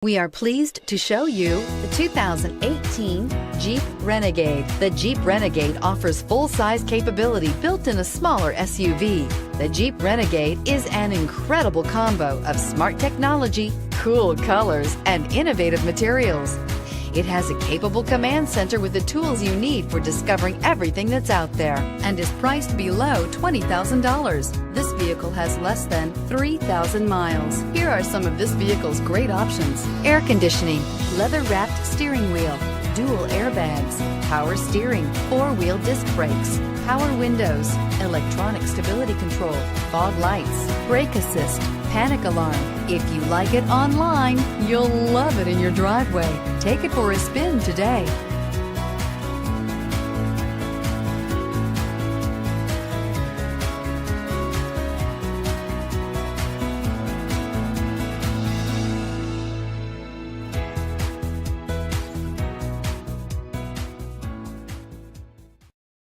We are pleased to show you the 2018 Jeep Renegade. The Jeep Renegade offers full-size capability built in a smaller SUV. The Jeep Renegade is an incredible combo of smart technology, cool colors, and innovative materials. It has a capable command center with the tools you need for discovering everything that's out there and is priced below $20,000. This vehicle has less than 3,000 miles. Here are some of this vehicle's great options: air conditioning, leather-wrapped steering wheel, dual airbags, power steering, four-wheel disc brakes, power windows, electronic stability control, fog lights, brake assist, panic alarm. If you like it online, you'll love it in your driveway. Take it for a spin today.